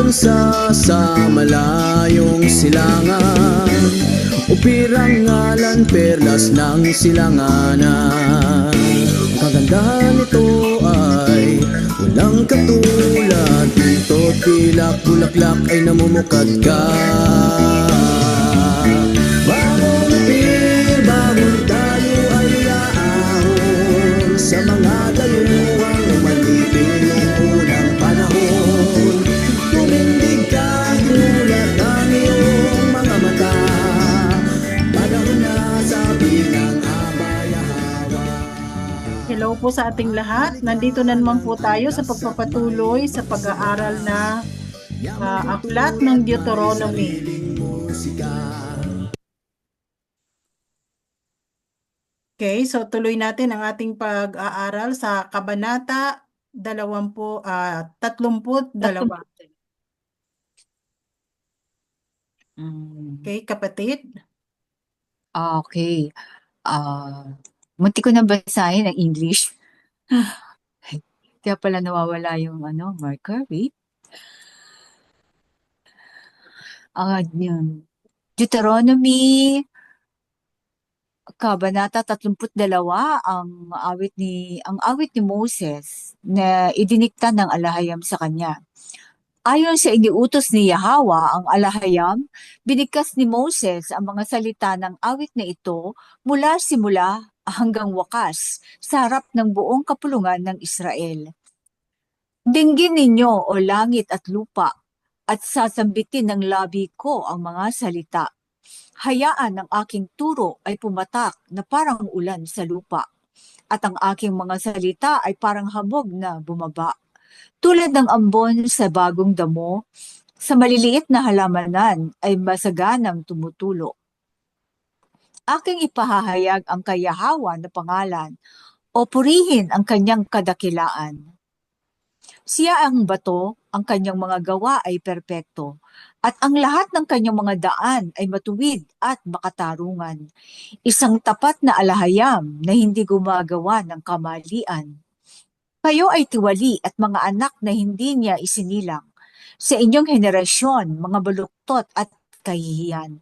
bansa sa malayong silangan, upirang ngalan perlas ng silanganan. Kagandahan nito ay walang katulad, pinto't pilak, bulaklak ay namumukadkad. Bagong upir, bagong tayo ay yaahon sa mga dayuhang umalipin noong unang panahon. Tumindig ka, gulat ang iyong mga mata, panahon na sabi ng abayahawa. Hello po sa ating lahat. Nandito na naman po tayo sa pagpapatuloy sa pag-aaral na aklat ng Deuteronomy. Okay, so tuloy natin ang ating pag-aaral sa Kabanata 32. Okay, kapatid? Okay. Munti ko na basahin ang English. Kaya pala nawawala yung marker. Wait. Yun. Deuteronomy, Kabanata 32, ang awit ni Moses na idinikta ng alahayam sa kanya. Ayon sa iniutos ni Yahweh ang alahayam, binigkas ni Moses ang mga salita ng awit na ito mula simula hanggang wakas sa harap ng buong kapulungan ng Israel. Dinggin ninyo o langit at lupa at sasambitin ng labi ko ang mga salita. Hayaan ang aking turo ay pumatak na parang ulan sa lupa, at ang aking mga salita ay parang hamog na bumaba. Tulad ng ambon sa bagong damo, sa maliliit na halamanan ay masaganang tumutulo. Aking ipahahayag ang kay Yahweh na pangalan o purihin ang kanyang kadakilaan. Siya ang bato, ang kanyang mga gawa ay perpekto, at ang lahat ng kanyang mga daan ay matuwid at makatarungan. Isang tapat na alahayam na hindi gumagawa ng kamalian. Kayo ay tiwali at mga anak na hindi niya isinilang. Sa inyong henerasyon, mga baluktot at kahihiyan.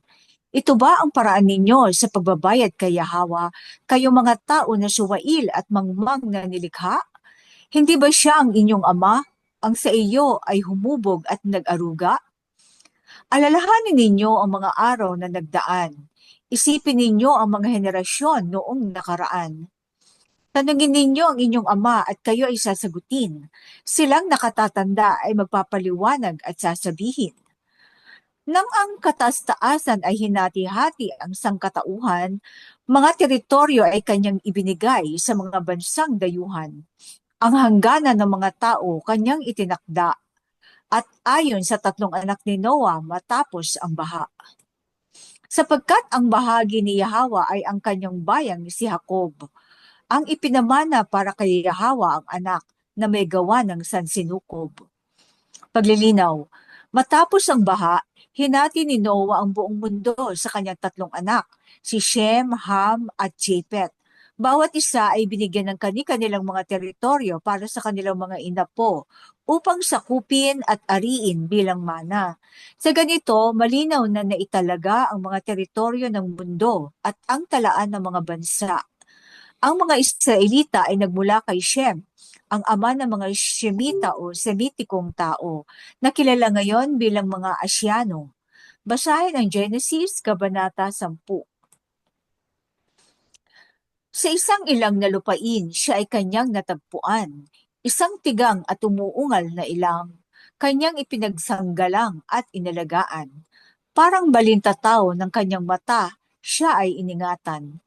Ito ba ang paraan ninyo sa pagbabayad kay Yahweh, kayo mga tao na suwail at mangmang na nilikha? Hindi ba siya ang inyong ama, ang sa iyo ay humubog at nag-aruga? Alalahanin ninyo ang mga araw na nagdaan. Isipin ninyo ang mga henerasyon noong nakaraan. Tanungin ninyo ang inyong ama at kayo ay sasagutin. Silang nakatatanda ay magpapaliwanag at sasabihin. Nang ang kataas-taasan ay hinati-hati ang sangkatauhan, mga teritoryo ay kanyang ibinigay sa mga bansang dayuhan. Ang hangganan ng mga tao kanyang itinakda, at ayon sa 3 anak ni Noah matapos ang baha. Sapagkat ang bahagi ni Yahweh ay ang kanyang bayang si Jacob, ang ipinamana para kay Yahweh ang anak na may gawa ng sansinukob. Paglilinaw, matapos ang baha, hinati ni Noah ang buong mundo sa kanyang 3 anak, si Shem, Ham at Japheth. Bawat isa ay binigyan ng kani-kanilang mga teritoryo para sa kanilang mga inapo upang sakupin at ariin bilang mana. Sa ganito, malinaw na naitalaga ang mga teritoryo ng mundo at ang talaan ng mga bansa. Ang mga Israelita ay nagmula kay Shem, ang ama ng mga Shemita o Semitikong tao, na kilala ngayon bilang mga Asyano. Basahin ang Genesis, Kabanata 10. Sa isang ilang na lupain, siya ay kanyang natagpuan. Isang tigang at umuungal na ilang, kanyang ipinagsanggalang at inalagaan. Parang balintataw ng kanyang mata, siya ay iningatan.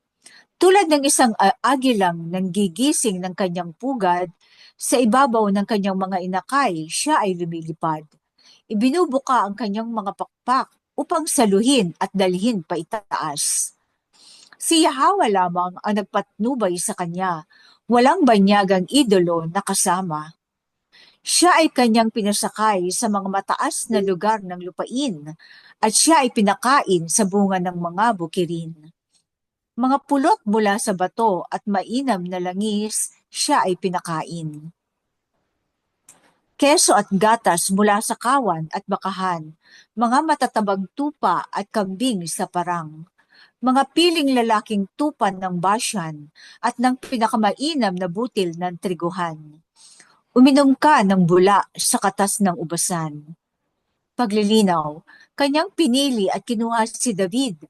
Tulad ng isang agilang nanggigising ng kanyang pugad, sa ibabaw ng kanyang mga inakay, siya ay lumilipad. Ibinubuka ang kanyang mga pakpak upang saluhin at dalhin pa itaas. Si Yahweh lamang ang nagpatnubay sa kanya, walang banyagang idolo na kasama. Siya ay kanyang pinasakay sa mga mataas na lugar ng lupain, at siya ay pinakain sa bunga ng mga bukirin. Mga pulot mula sa bato at mainam na langis, siya ay pinakain. keso at gatas mula sa kawan at bakahan, mga matatabang tupa at kambing sa parang, mga piling lalaking tupan ng Bashan at ng pinakamainam na butil ng triguhan. Uminom ka ng bula sa katas ng ubasan. Paglilinaw, kanyang pinili at kinuha si David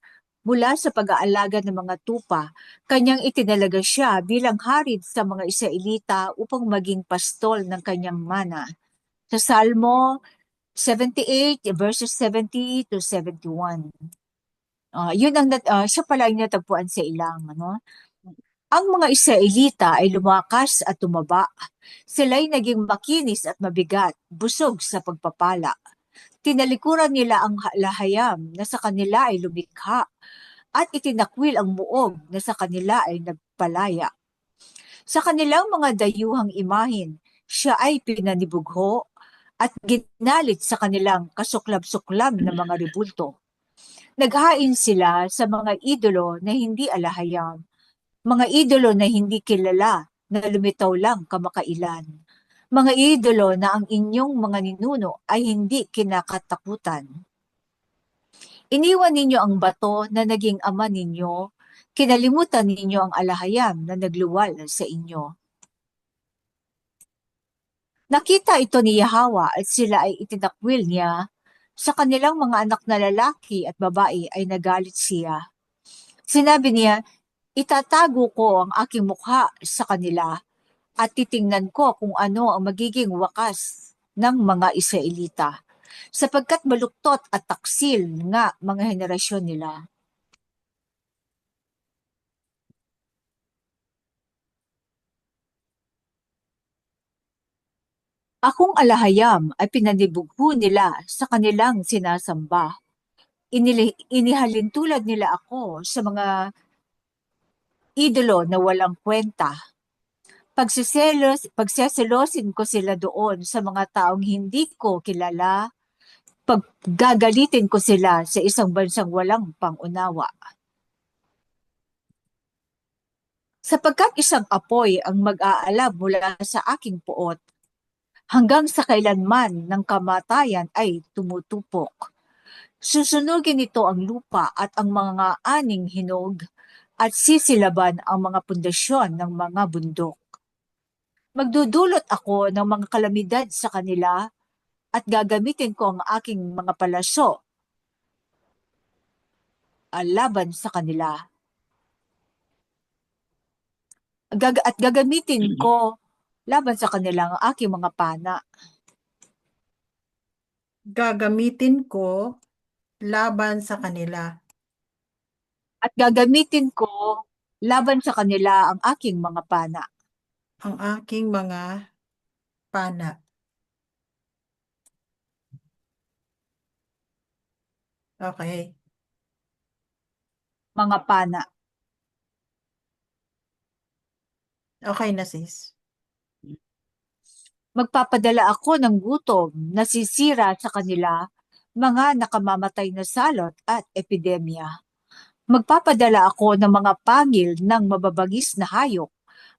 mula sa pag-aalaga ng mga tupa. Kanyang itinalaga siya bilang harid sa mga Israelita upang maging pastol ng kanyang mana. Sa Salmo 78 verses 70 to 71. Siya pala yung natagpuan sa ilang. Ano? Ang mga Israelita ay lumakas at tumaba. Sila'y naging makinis at mabigat, busog sa pagpapala. Tinalikuran nila ang lahayam na sa kanila ay lumikha at itinakwil ang muog na sa kanila ay nagpalaya. Sa kanilang mga dayuhang imahin, siya ay pinanibugho at ginalit sa kanilang kasuklab-suklab na mga rebulto. Naghain sila sa mga idolo na hindi alahayam, mga idolo na hindi kilala, na lumitaw lang kamakailan. Mga idolo na ang inyong mga ninuno ay hindi kinakatakutan. Iniwan ninyo ang bato na naging ama ninyo, kinalimutan ninyo ang alahayam na nagluwal sa inyo. Nakita ito ni Yahawa at sila ay itinakwil niya. Sa kanilang mga anak na lalaki at babae ay nagalit siya. Sinabi niya, itatago ko ang aking mukha sa kanila at titingnan ko kung ano ang magiging wakas ng mga Israelita, sapagkat baluktot at taksil nga mga henerasyon nila. Akong alahayam ay pinanibugho nila sa kanilang sinasamba. Inihalintulad nila ako sa mga idolo na walang kwenta. Pagseselosin ko sila doon sa mga taong hindi ko kilala. Paggagalitin ko sila sa isang bansang walang pangunawa. Sapagkat isang apoy ang mag-aalab mula sa aking puot, hanggang sa kailanman ng kamatayan ay tumutupok. Susunugin nito ang lupa at ang mga aning hinog at sisilaban ang mga pundasyon ng mga bundok. Magdudulot ako ng mga kalamidad sa kanila at gagamitin ko ang aking mga palaso laban sa kanila. At gagamitin ko laban sa kanila ang aking mga pana. Gagamitin ko laban sa kanila. At gagamitin ko laban sa kanila ang aking mga pana. Ang aking mga pana. Okay. Mga pana. Okay na, sis. Magpapadala ako ng gutom na sisira sa kanila, mga nakamamatay na salot at epidemya. Magpapadala ako ng mga pangil ng mababagis na hayop,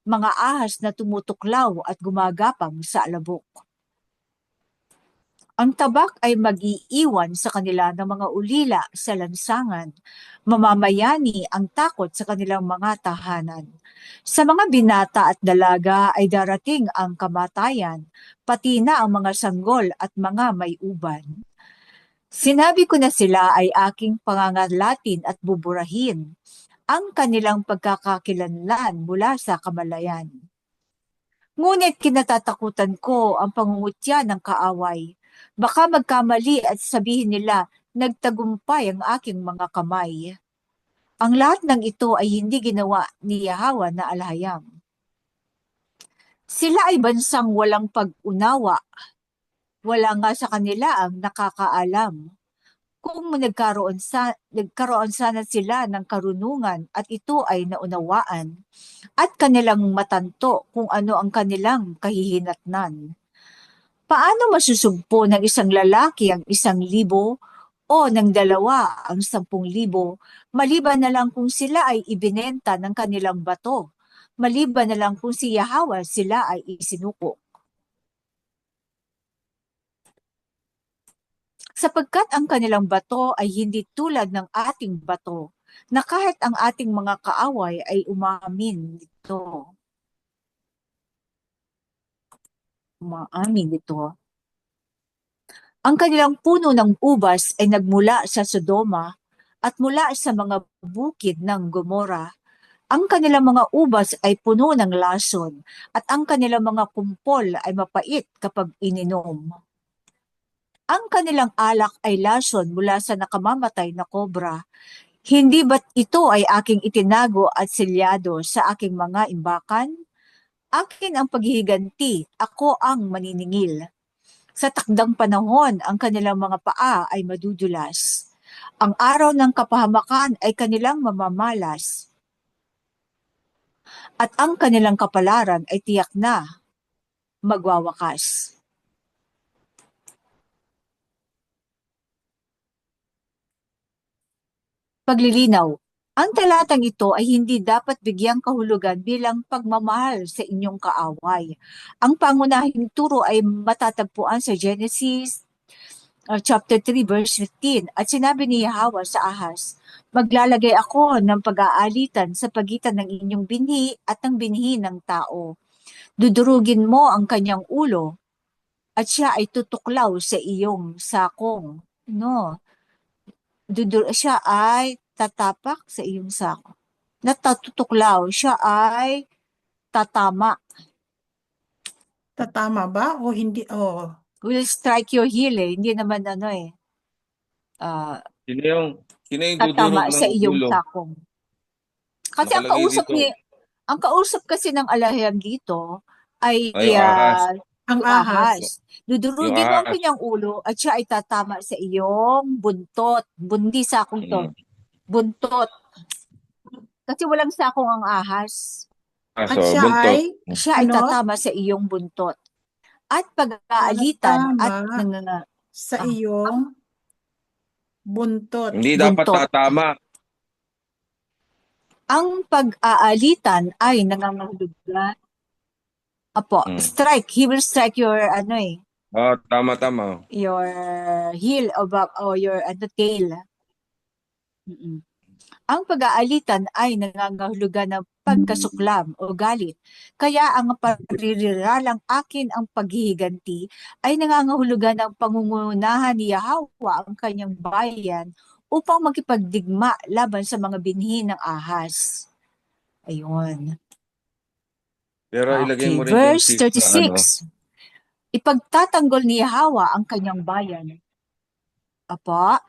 mga ahas na tumutuklaw at gumagapang sa alabok. Ang tabak ay mag-iiwan sa kanila ng mga ulila sa lansangan. Mamamayani ang takot sa kanilang mga tahanan. Sa mga binata at dalaga ay darating ang kamatayan, pati na ang mga sanggol at mga may uban. Sinabi ko na sila ay aking pangangalatin at buburahin, ang kanilang pagkakakilanlan mula sa kamalayan. Ngunit kinatatakutan ko ang pangungutya ng kaaway. Baka magkamali at sabihin nila, nagtagumpay ang aking mga kamay. Ang lahat ng ito ay hindi ginawa ni Yahawa na alahayam. Sila ay bansang walang pag-unawa. Wala nga sa kanila ang nakakaalam. Kung nagkaroon sana sila ng karunungan at ito ay naunawaan, at kanilang matanto kung ano ang kanilang kahihinatnan. Paano masusugpo ng isang lalaki ang 1,000 o ng 2 ang 10,000, maliban na lang kung sila ay ibinenta ng kanilang bato, maliban na lang kung si Yahawa sila ay isinuko. sapagkat ang kanilang bato ay hindi tulad ng ating bato, na kahit ang ating mga kaaway ay umamin nito. Umaamin nito. Ang kanilang puno ng ubas ay nagmula sa Sodoma at mula sa mga bukid ng Gomora. Ang kanilang mga ubas ay puno ng lason at ang kanilang mga kumpol ay mapait kapag ininom. Ang kanilang alak ay lason mula sa nakamamatay na kobra. Hindi ba't ito ay aking itinago at selyado sa aking mga imbakan? Akin ang paghihiganti, ako ang maniningil. Sa takdang panahon, ang kanilang mga paa ay madudulas. Ang araw ng kapahamakan ay kanilang mamamalas. At ang kanilang kapalaran ay tiyak na magwawakas. Paglilinaw. Ang talatang ito ay hindi dapat bigyang kahulugan bilang pagmamahal sa inyong kaaway. Ang pangunahing turo ay matatagpuan sa Genesis chapter 3 verse 15 at sinabi ni Yahweh sa Ahaz, maglalagay ako ng pag-aalitan sa pagitan ng inyong binhi at ng binhi ng tao. Dudurugin mo ang kanyang ulo at siya ay tutuklaw sa iyong sakong. No, siya ay tatapak sa iyong sako. Natatutuklaw, siya ay tatama. Tatama ba o hindi? Oh, Will strike your heel eh. Hindi naman ano eh. ah, Sino yung tatama dudurog sa ng iyong ulo? sakong. Kasi Nakalagay dito. ang kausap kasi ng alahiyang dito ay Ay, yung ahas. ang yung ahas. ahas. Dudurugin Yung mo ang ahas. kanyang ulo at siya ay tatama sa iyong buntot. Bundi sakong to. Mm. Buntot. Kasi walang sakong ang ahas. At So, siya buntot. ay, Siya ay ano? tatama sa iyong buntot. At pag-aalitan at Tatama sa iyong buntot. Hindi dapat buntot. tatama. Ang pag-aalitan ay nangangahulugan. Apo, strike. He will strike your ano eh, Oh, tama. your heel o your tail. Mm-mm. Ang pag-aalitan ay nangangahulugan ng pagkasuklam o galit. Kaya ang paririralang akin ang paghihiganti ay nangangahulugan ng pangungunahan ni Yahweh ang kanyang bayan upang makipagdigma laban sa mga binhi ng ahas. Ayun. Pero ilagay Okay, mo rin yung verse 6 na ano. 36. Ipagtatanggol ni Yahweh ang kanyang bayan. Apa,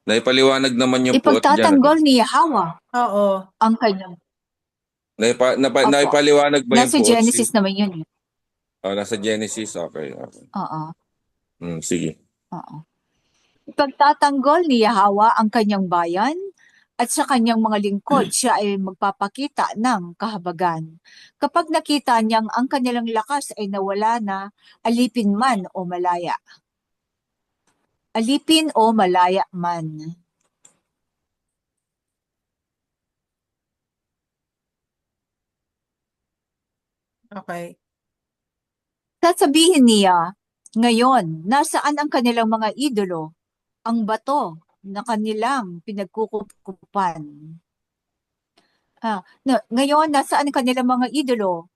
Naipaliwanag naman yung puot dyan. ipagtatanggol ni Yahweh Oo. ang kanyang. Opo. Naipaliwanag ba yung Nasa puot? Genesis naman yun. Oh, nasa Genesis. Okay. Oo. Sige. Oo. Ipagtatanggol ni Yahweh ang kanyang bayan at sa kanyang mga lingkod siya ay magpapakita ng kahabagan. Kapag nakita niyang ang kanilang lakas ay nawala na, alipin man o malaya. Alipin o malaya man. Okay. Sasabihin niya, ngayon, nasaan ang kanilang mga idolo, ang bato na kanilang pinagkukupan? Ngayon, nasaan ang kanilang mga idolo,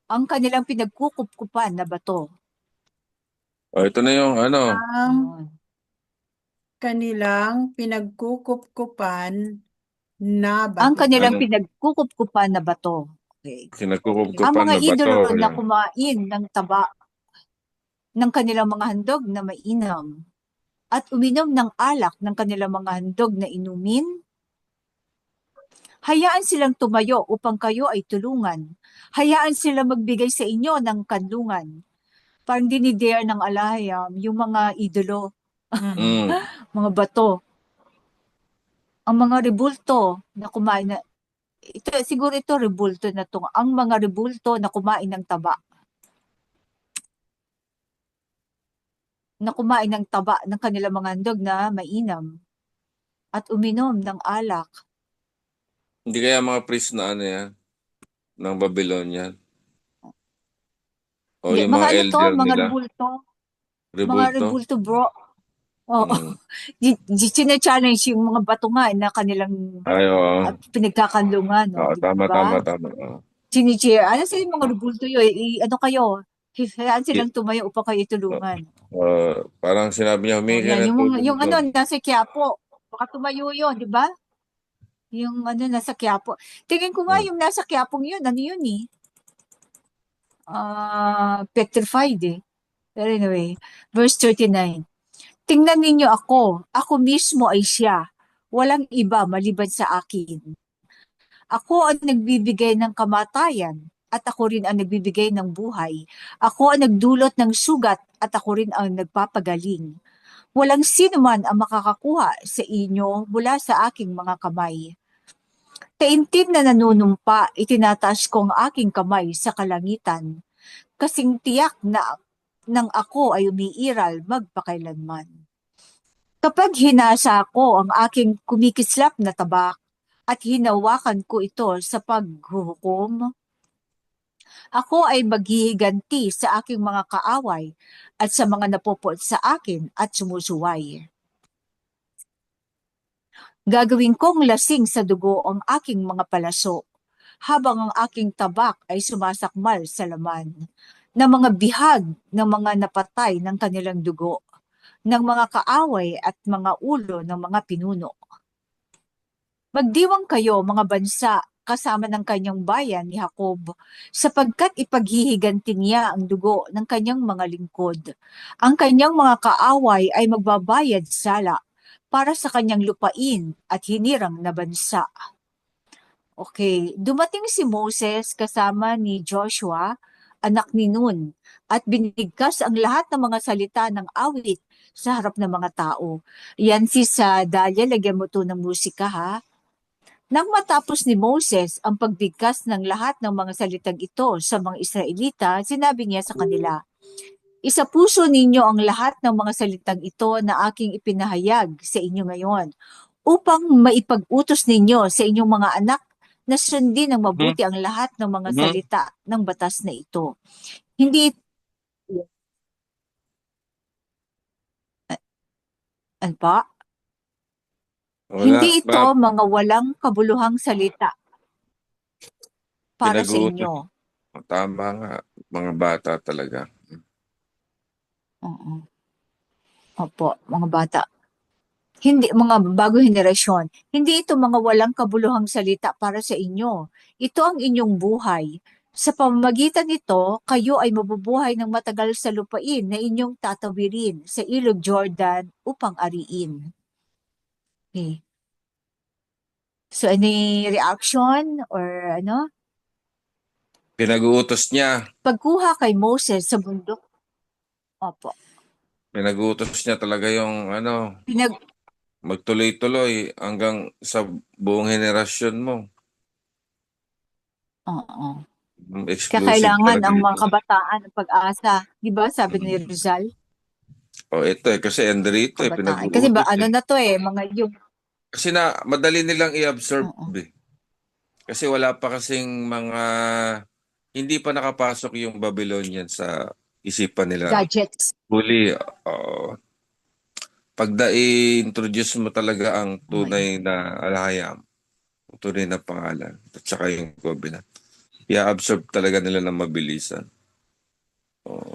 ang kanilang pinagkukupan na bato? Oh, ito na yung ano. Ang kanilang pinagkukupan na bato. Ang kanilang Ano? pinagkukupan na bato. Okay. Ang Pinagkukupan mga na bato. idolo na Yan. kumain ng taba ng kanilang mga handog na mainam at uminom ng alak ng kanilang mga handog na inumin, hayaan silang tumayo upang kayo ay tulungan. Hayaan sila magbigay sa inyo ng kanlungan. Parang dinidare ng alahayam yung mga idolo, mga bato. Ang mga rebulto na kumain na, siguro ito rebulto na to. Ang mga rebulto na kumain ng taba. Na kumain ng taba ng kanilang mga handog na mainam at uminom ng alak. Hindi kaya mga priest na ano yan? Ng Babylon yan? O Hindi, yung mga mga ano to, elder mga nila, rebulto. Mga rebulto. rebulto, bro. Oo. Mm. Challenge yung mga bato nga na kanilang Ay, oo. pinagkakanlungan, no? Oo, Di tama, ba? tama, tama. Oo. Chinichir. Ano sa yung mga rebulto yun? Ano kayo? Hayaan I- silang tumayo upang kayo tulungan. Parang sinabi niya, O, humingi kayo yan. ng tulong Yung ano, doon. nasa Quiapo. Baka tumayo yun, di ba? Yung ano, nasa Quiapo. Tingin ko nga Mm. yung nasa Quiapo yun, ano yun eh? Petrified eh. Pero anyway, verse 39. Tingnan ninyo ako mismo ay siya. Walang iba maliban sa akin. Ako ang nagbibigay ng kamatayan at ako rin ang nagbibigay ng buhay. Ako ang nagdulot ng sugat at ako rin ang nagpapagaling. Walang sino man ang makakakuha sa inyo mula sa aking mga kamay. Taimtim na nanunumpa, itinataas ko ang aking kamay sa kalangitan. Kasing tiyak na nang ako ay umiiral magpakailanman. Kapag hinasa ko ang aking kumikislap na tabak at hinawakan ko ito sa paghuhukom, ako ay maghihiganti sa aking mga kaaway at sa mga napupot sa akin at sumusuway. Gagawin kong lasing sa dugo ang aking mga palaso, habang ang aking tabak ay sumasakmal sa laman, ng mga bihag ng mga napatay ng kanilang dugo, ng mga kaaway at mga ulo ng mga pinuno. Magdiwang kayo, mga bansa, kasama ng kanyang bayan ni Jacob, sapagkat ipaghihiganti niya ang dugo ng kanyang mga lingkod. Ang kanyang mga kaaway ay magbabayad sala para sa kanyang lupain at hinirang na bansa. Okay, dumating si Moses kasama ni Joshua, anak ni Nun, at binigkas ang lahat ng mga salita ng awit sa harap ng mga tao. Yan si sa Dalia, lagyan mo to ng musika ha. Nang matapos ni Moses ang pagbigkas ng lahat ng mga salitang ito sa mga Israelita, sinabi niya sa kanila, Isapuso ninyo ang lahat ng mga salitang ito na aking ipinahayag sa inyo ngayon, upang maipag-utos ninyo sa inyong mga anak na sundin ng Mhm. mabuti ang lahat ng mga Mhm. salita ng batas na ito. Hindi, ano pa? Wala. Hindi ito mga walang kabuluhang salita para sa Pinag-uutos. inyo. Tama nga. Mga bata talaga. Oo. Opo, mga bata. Hindi, mga bagong henerasyon. Hindi ito mga walang kabuluhang salita para sa inyo. Ito ang inyong buhay. Sa pamamagitan nito, kayo ay mabubuhay ng matagal sa lupain na inyong tatawirin sa ilog Jordan upang ariin. Okay. So, any reaction or ano? Pinag-uutos niya. Pagkuha kay Moses sa bundok. Opo. Pinag-uutos niya talaga yung Pinag, magtuloy-tuloy hanggang sa buong henerasyon mo. oo. Exclusive Kakailangan talaga ang mga ito. kabataan ng pag-asa. Di ba? Sabi ni Mm. Rizal. Ito kasi andrito Kabataan. Kasi ba pinag-uutos ano na to mga yung Kasi madali nilang i-absorb oo. eh. Kasi wala pa kasing hindi pa nakapasok yung Babylonian sa isipan nila. Gadgets. Huli, pag i-introduce mo talaga ang Okay. tunay na alahayam, ang tunay na pangalan, at saka yung covenant, i-absorb talaga nila ng mabilisan.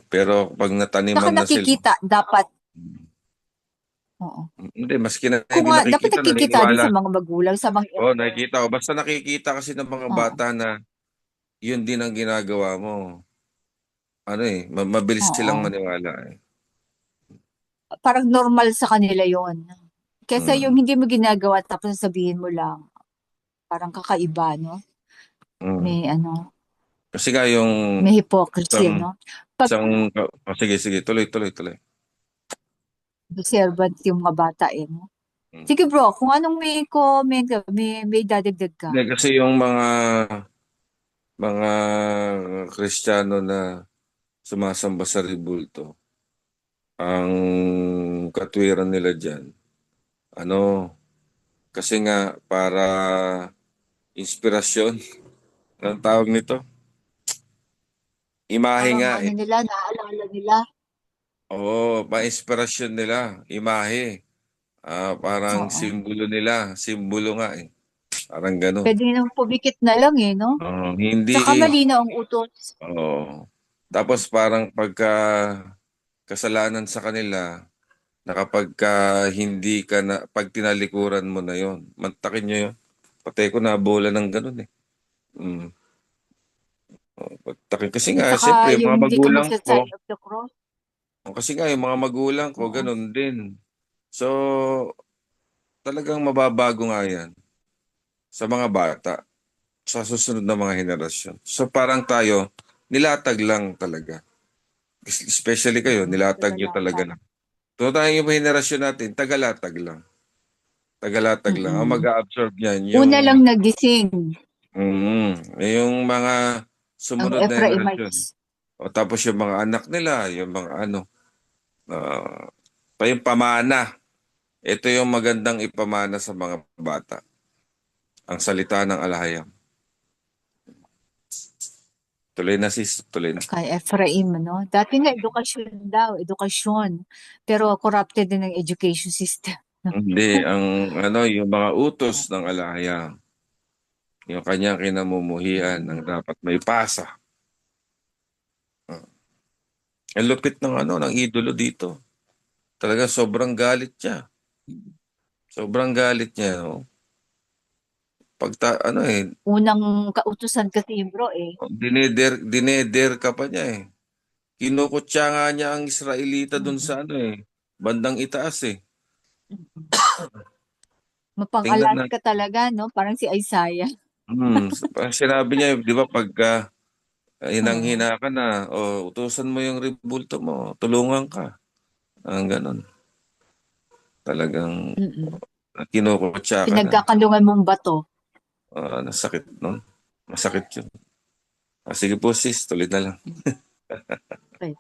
Pero pag Saka nataniman na sila, nakikita dapat. Oo. hindi, maski na Kung hindi nga, dapat nakikita, nakikita din naniniwala. sa mga magulang, sa mga Nakikita ko. Basta nakikita kasi ng mga oo. bata na yun din ang ginagawa mo. Mabilis silang Oo. maniwala eh. Parang normal sa kanila yon. Kesa yung Mm. hindi mo ginagawa tapos sabihin mo lang, parang kakaiba, no? Mm. May ano, Kasi nga yung may hypocrisy, isang, no? Pag sige, tuloy. observant yung mga bata, no? Mm. Sige bro, kung anong may comment, may dadagdag ka. Hindi, kasi yung mga Kristiyano na sumasamba sa rebulto, ang katwiran nila dyan, ano, kasi nga para inspirasyon, ang tawag nito, Imahe Parang nga ano eh. nila, naaalala nila. Oo, pa-inspirasyon nila, imahe. Parang Oo. simbolo nga eh. Parang gano'n. Pwede nang pumikit na lang eh, no? Hindi, Tsaka malinaw ang utos. oo. Tapos parang pagka kasalanan sa kanila, na kapag hindi ka na, pag tinalikuran mo na yon, mantakin nyo yun. Patay ko na bola ng ganun eh. Mm. Mantakin. Kasi nga, Tsaka siyempre, yung yung mga hindi ka magulang magsa-sign ko, of the cross. kasi nga, yung mga magulang ko, Oo. ganun din. So, talagang mababago nga yan sa mga bata, sa susunod na mga henerasyon. So, parang tayo, nilatag lang talaga. Especially kayo, nilatag nyo talaga Tagalatag. na. So, tayo yung henerasyon natin, tagalatag lang. Tagalatag lang. Ang Mm-mm. mag-absorb niyan, Una lang nagising yung mga ang sumunod na henerasyon. Ephraimites. O tapos yung mga anak nila, yung mga ano, pa yung pamana. Ito yung magandang ipamana sa mga bata. Ang salita ng alahayam. Tuloy na sis, tuloy na. Kay Ephraim, no? Dati nga edukasyon daw, edukasyon. Pero corrupted din ang education system. Hindi, ang ano, yung mga utos ng alahayam. Yung kanyang kinamumuhian ang dapat may pasa. Ang lupit ng ano, ng idolo dito. Talaga sobrang galit niya. Sobrang galit niya, no? Ano eh, Unang kautusan kasi yung bro eh. dineder ka pa niya eh. Kinukutya nga niya ang Israelita dun Mm. sa ano eh, bandang itaas eh. Tingnan Mapang-alas na. ka talaga, no? Parang si Isaiah. Parang sinabi niya, di ba, pagka Oo. hinang-hina ka na, o utusan mo yung rebulto mo, tulungan ka. Ang ganon. Talagang Mm-mm. kinukutya ka na. Pinagkakalungan mong bato. Nasakit nun. Masakit yun. Sige po sis, tuloy na lang. Okay.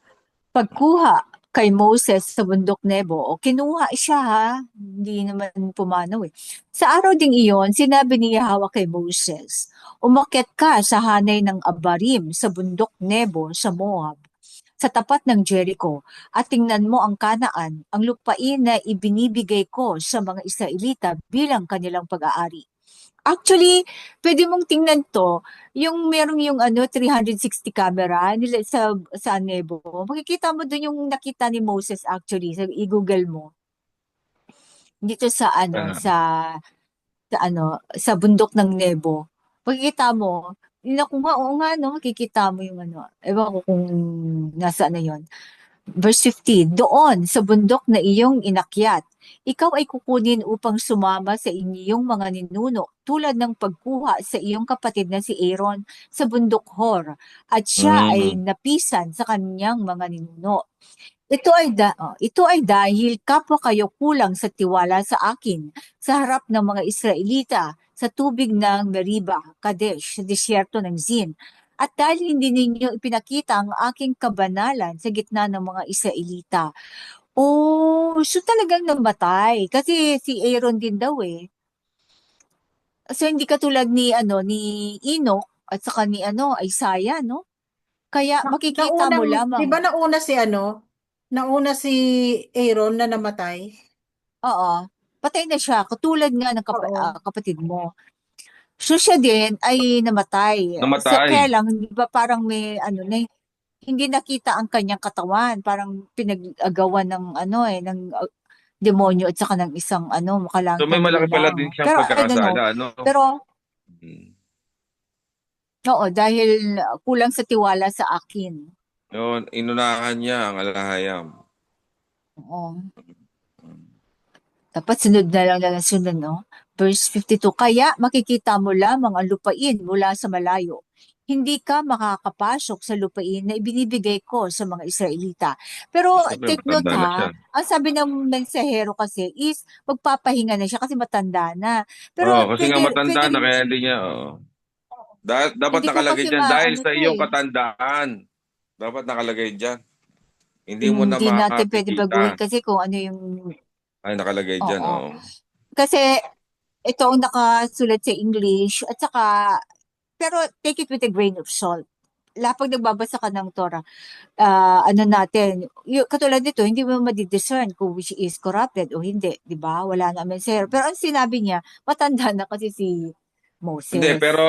Pagkuha kay Moses sa bundok Nebo, o kinuha siya ha, hindi naman pumanaw eh. Sa araw ding iyon, sinabi ni Yahweh kay Moses, umakyat ka sa hanay ng Abarim sa bundok Nebo sa Moab, sa tapat ng Jericho, at tingnan mo ang Kanaan, ang lupain na ibinibigay ko sa mga Israelita bilang kanilang pag-aari. Actually, pwede mong tingnan to, yung merong yung ano 360 camera nila sa Nebo. Makikita mo doon yung nakita ni Moses actually, sa i-Google mo. Dito sa ano Ah, sa bundok ng Nebo. Makikita mo, ko nga, oo nga, no, makikita mo yung ano. Ewan ko kung nasaan na yon. Verse 50, doon sa bundok na iyong inakyat, ikaw ay kukunin upang sumama sa inyong mga ninuno tulad ng pagkuha sa iyong kapatid na si Aaron sa bundok Hor at siya ay mm, napisan sa kanyang mga ninuno. Ito ay dahil kapwa kayo kulang sa tiwala sa akin sa harap ng mga Israelita sa tubig ng Meriba, Kadesh, sa disyerto ng Zin. At dahil hindi ninyo ipinakita ang aking kabanalan sa gitna ng mga Israelita. Oh, so talagang namatay. Kasi si Aaron din daw eh. So hindi katulad ni Enoch at saka ni Isaiah, no? Kaya makikita mo Di lamang. ba nauna si Aaron na namatay? Oo, patay na siya, katulad nga ng Oo. kapatid mo. So siya din ay namatay. Kaya namatay. lang, di ba parang may hindi nakita ang kanyang katawan. Parang pinag-agawan ng ng demonyo at saka ng isang So may makalangitang malaki pala nilalang. din siyang Pero I don't know. pagkakasala, ano? Pero Mm. oo, dahil kulang sa tiwala sa akin. Yun, inunahan niya ang alahayam. Oo. Dapat sunod na lang na sunod, no? Verse 52, kaya makikita mo lamang ang lupain mula sa malayo. Hindi ka makakapasok sa lupain na ibinibigay ko sa mga Israelita. Pero Siyempre, take note matanda na siya. ha, ang sabi ng mensahero kasi is magpapahinga na siya kasi matanda na. Pero Oo, kasi nga pwede matanda na rin, kaya hindi niya, oo. Dapat hindi ko nakalagay kasi dyan dahil maano sa to iyong eh. katandaan. Dapat nakalagay dyan. Hindi mo na Hindi natin pwede baguhin makakikita. kasi kung ano yung, Ay, nakalagay dyan, oo. oo. Kasi ito ang nakasulat sa English at saka pero take it with a grain of salt. Pag nagbabasa ka ng Torah, ano natin, katulad nito, hindi mo madidiscern kung which is corrupted o hindi, di ba? Wala naman sir. Pero ang sinabi niya, matanda na kasi si Hindi, Moses. pero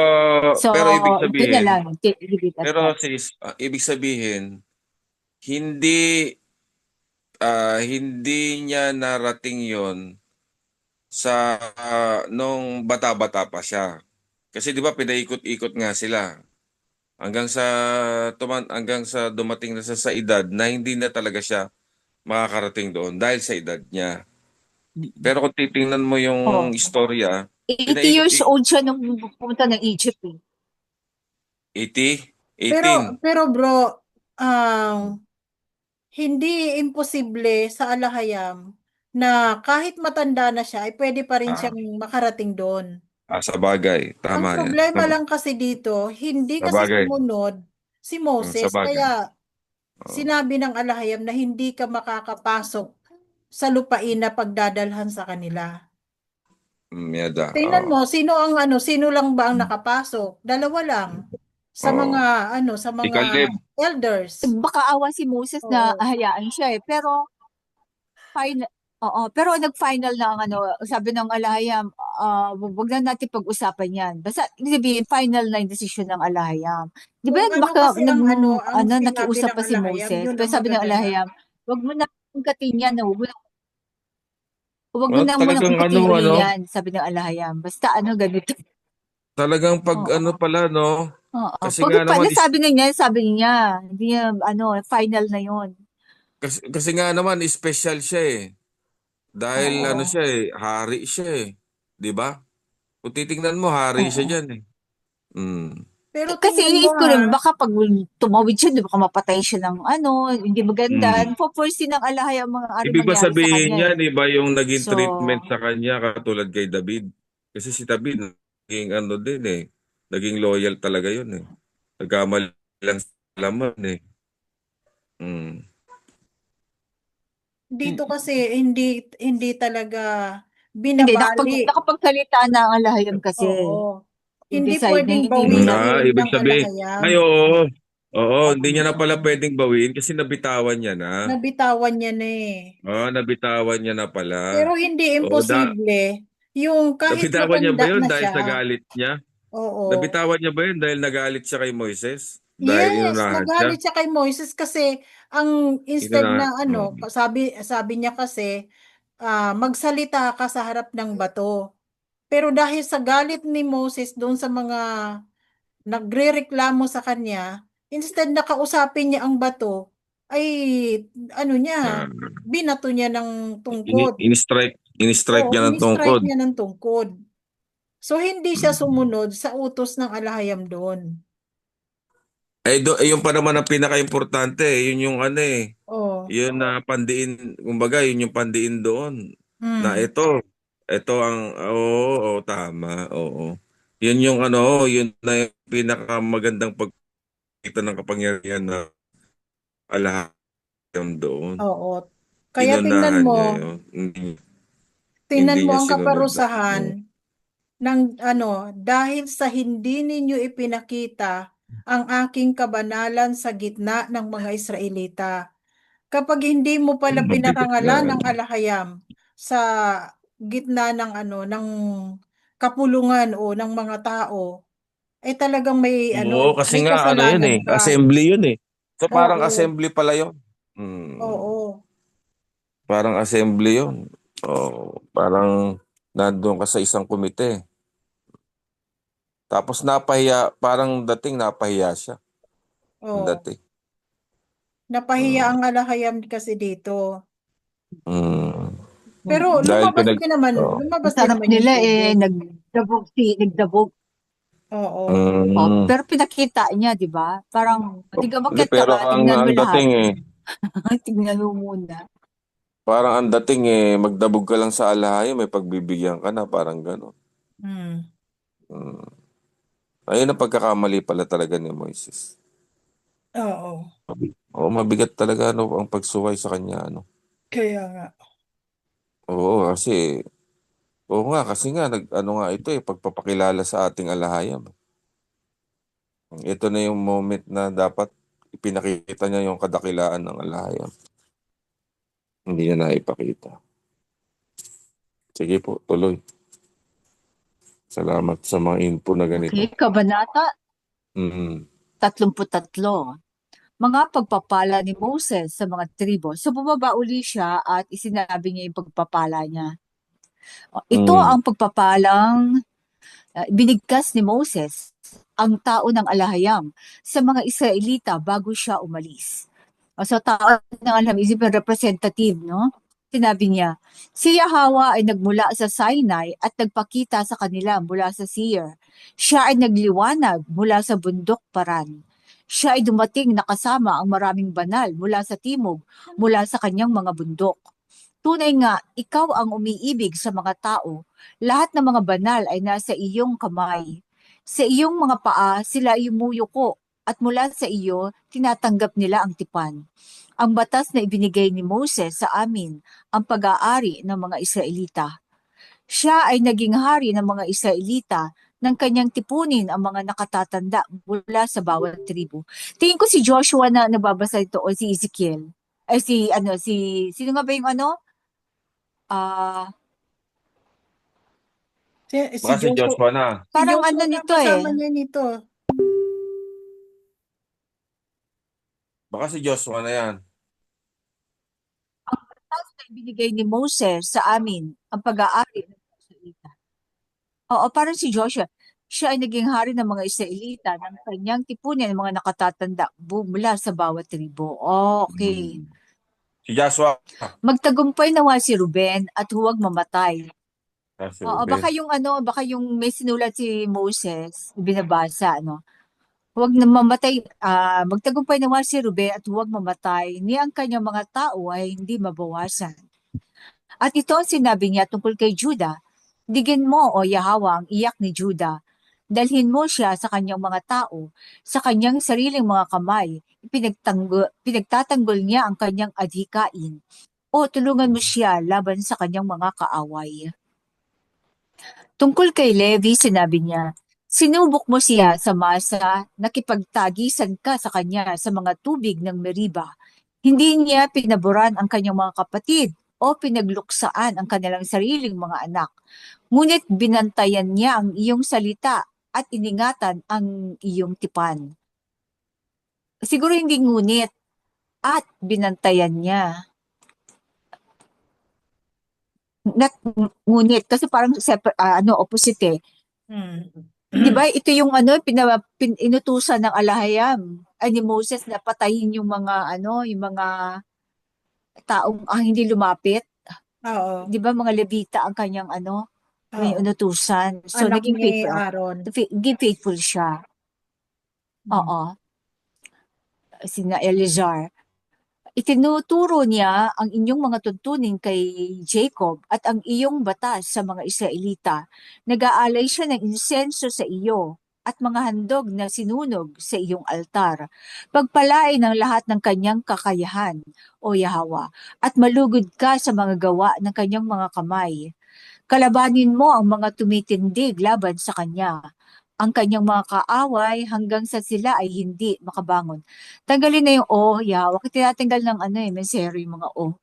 So, ibig yun na sabihin, lang, leave it at pero that. sis, ibig sabihin hindi hindi niya narating 'yon sa nung bata-bata pa siya. Kasi 'di ba pinaikot-ikot nga sila hanggang sa dumating na sa edad na hindi na talaga siya makakarating doon dahil sa edad niya. Pero kung titingnan mo yung Oh, istorya, 80 years pinaikot-ikot old siya nung pumunta ng Egypt eh. 80, Pero 18. pero bro, um, hindi imposible sa alahayam na kahit matanda na siya ay pwede pa rin Ah, siyang makarating doon. sa bagay, Ang tama 'yan. problema lang kasi dito, hindi Sa kasi bagay, sumunod si sa Moses bagay. kaya Oo, sinabi ng alahayam na hindi ka makakapasok sa lupain na pagdadalhan sa kanila. yada, Tingnan oo. mo, sino lang ba ang nakapasok? Dalawa lang sa Oo. mga sa Si mga Caleb, elders. Baka awa si Moses na Oo. hayaan siya eh. Pero final, oo, pero nag-final na ang ano, sabi ng Alahayam, wag na natin pag-usapan yan. Basta, ibig sabihin, final na yung decision ng Alahayam. Di ba, Kung ano baka, kasi ang sinabi nakiusap ng pa si alahayam, Moses. yun Pero ang sabi ng magaganap. Alahayam, wag mo na ungkatin yan, wag mo oh, na munang talagang ungkatin ano, uli ano, yan, sabi ng Alahayam. Basta, ganito. talagang pag ano Oo. pala, no? Oo. Kasi Pag nga pala, naman, sabi niya, hindi niya, final na yun. kasi nga naman, special siya eh. Dahil ano Oo. siya eh, hari siya eh. Di ba? Kung titingnan mo, hari siya Oo. dyan eh. Mm. Kasi Tingnan mo iniisip ko ha, rin, baka pag tumawid siya, di baka mapatay siya ng hindi maganda. Mm. For ng alahay ang mga ari Ibig ba mangyari sa sabihin kanya yan, eh. iba yung naging So, treatment sa kanya katulad kay David? Kasi si David, naging ano din eh. Naging loyal talaga yun eh. Nagkamali lang sa laman eh. Mm. dito kasi hindi talaga hindi, binabali. nakapagsalita na ang alahayam kasi. Oo. He Hindi decide na pwedeng hindi mo na. bawiin Ibig ng sabihin, alahayam. ay oo. Oo, hindi niya na pala Oo. pwedeng bawiin kasi nabitawan niya na. Nabitawan niya na eh. Oo, nabitawan niya na pala. Pero hindi Oo, imposible yung kahit nabitawan niya ba matanda yun na dahil siya. sa galit niya? Oo. Nabitawan niya ba yun dahil nagalit siya kay Moises? Dahil Yes, inunahan siya? nagalit siya kay Moises kasi ang instead Inunahan, na sabi niya kasi magsalita ka sa harap ng bato. Pero dahil sa galit ni Moses doon sa mga nagrereklamo sa kanya, instead na kausapin niya ang bato, ay ano niya, ah, binato niya ng tungkod. in-strike Oo, niya ng in-strike tungkod. niya ng tungkod. So, hindi siya Hmm. sumunod sa utos ng alahayam doon. Yun pa naman ang pinaka-importante. Yun yung ano eh. Oh. Yun na pandiin, kumbaga, yun yung pandiin doon. Na Hmm. ito ang, oo, tama, oo. Yun yung ano, yun na yung pinakamagandang pagkita ng kapangyarihan na alahayam doon. Oo. Kaya Inunahan niya yun. Hindi tingnan mo niya ang sinunod na. kaparusahan ng dahil sa hindi ninyo ipinakita ang aking kabanalan sa gitna ng mga Israelita. Kapag hindi mo pala Mabigat nga. pinarangalan ng alahayam sa gitna ng ng kapulungan o ng mga tao, ay talagang Oo, kasi may nga ano yun kasalanan eh. ka. Assembly yun eh. So parang Oo, assembly pala yun. Hmm. oo, Parang assembly yun. Oh, parang nandun ka sa isang komite. Tapos napahiya, parang dating napahiya siya. Ang oo. dating. Napahiya Hmm. ang alahayam kasi dito. Hmm. Pero Dahil pinag... Oh. Ang lumabas din sarap naman yung nila tubig. nagdabog. Oo. Oh, Hmm. pero pinakita niya, di ba? Parang, hindi ka Hindi, makyat ka pero ba? Tignan mo ang lahat. dating eh. Tignan mo muna. Parang ang dating eh, magdabog ka lang sa alahay, may pagbibigyan ka na, parang gano'n. Hmm. Hmm. Ayun ang pagkakamali pala talaga ni Moises. Oo. Oo, mabigat talaga ano, ang pagsuway sa kanya. Ano. Kaya nga. Oo, oo nga, kasi nga, ano nga ito eh, pagpapakilala sa ating alahayam. Ito na yung moment na dapat ipinakita niya yung kadakilaan ng alahayam. Hindi niya naipakita. Sige po, tuloy. Salamat sa mga info na ganito. Okay, Kabanata Mm. 33. Mga pagpapala ni Moses sa mga tribo. So bumaba uli siya at isinabi niya yung pagpapala niya. Ito Mm. ang pagpapalang binigkas ni Moses, ang tao ng alahayam, sa mga Israelita bago siya umalis. So tao ng alahayam, isipin representative, no? Sinabi niya, si Yahweh ay nagmula sa Sinai at nagpakita sa kanila mula sa Seir. Siya ay nagliwanag mula sa bundok Paran. Siya ay dumating na kasama ang maraming banal mula sa timog, mula sa kanyang mga bundok. Tunay nga, ikaw ang umiibig sa mga tao. Lahat ng mga banal ay nasa iyong kamay. Sa iyong mga paa, sila ay umuyuko, at mula sa iyo, tinatanggap nila ang tipan. Ang batas na ibinigay ni Moses sa amin, ang pag-aari ng mga Israelita. Siya ay naging hari ng mga Israelita nang kanyang tipunin ang mga nakatatanda mula sa bawat tribu. Tingin ko si Joshua na nababasa ito o si Ezekiel. Ay sino nga ba yung ano? Si Baka si Joshua na. Parang Joshua ano na nito kasama eh. niya nito. Baka si Joshua na yan. Na ibinigay ni Moses sa amin ang pag-aari ng mga Israelita. Oo, parang si Joshua. Siya ay naging hari ng mga Israelita ng kanyang tipunin ng mga nakatatanda mula sa bawat tribo. Okay. Si Joshua. Magtagumpay nawa si Ruben at huwag mamatay. Si Oo, Ruben. baka yung may sinulat si Moses, binabasa, ano. Huwag na mamatay, magtagumpay nawa si Ruben at huwag mamatay, ni ang kanyang mga tao ay hindi mabawasan. At ito ang sinabi niya tungkol kay Judah, digin mo, o Yahweh, ang iyak ni Judah. Dalhin mo siya sa kanyang mga tao, sa kanyang sariling mga kamay. Pinagtatanggol niya ang kanyang adhikain. O tulungan mo siya laban sa kanyang mga kaaway. Tungkol kay Levi, sinabi niya, sinubok mo siya sa masa, nakipagtagisan ka sa kanya sa mga tubig ng Meriba. Hindi niya pinaboran ang kanyang mga kapatid o pinagluksaan ang kanilang sariling mga anak. Ngunit binantayan niya ang iyong salita at iningatan ang iyong tipan. Siguro hindi ngunit, at binantayan niya. Not ngunit, kasi parang opposite eh. Di ba ito yung inutusan ng alahayam ay ni Moses na patayin yung mga yung mga taong hindi lumapit. Oo. Di ba mga Levita ang kanyang may Oo. inutusan. So Anak naging ni faithful. Aaron. Naging faithful siya. Oo. Sina Eleazar. Itinuturo niya ang inyong mga tuntunin kay Jacob at ang iyong batas sa mga Israelita. Nag-aalay siya ng insenso sa iyo at mga handog na sinunog sa iyong altar. Pagpalain ang lahat ng kanyang kakayahan, o Yahweh, at malugod ka sa mga gawa ng kanyang mga kamay. Kalabanin mo ang mga tumitindig laban sa kanya, ang kanyang mga kaaway hanggang sa sila ay hindi makabangon. Tanggalin na yung O, Yahweh. Kasi tinatanggal ng mensero yung mga O.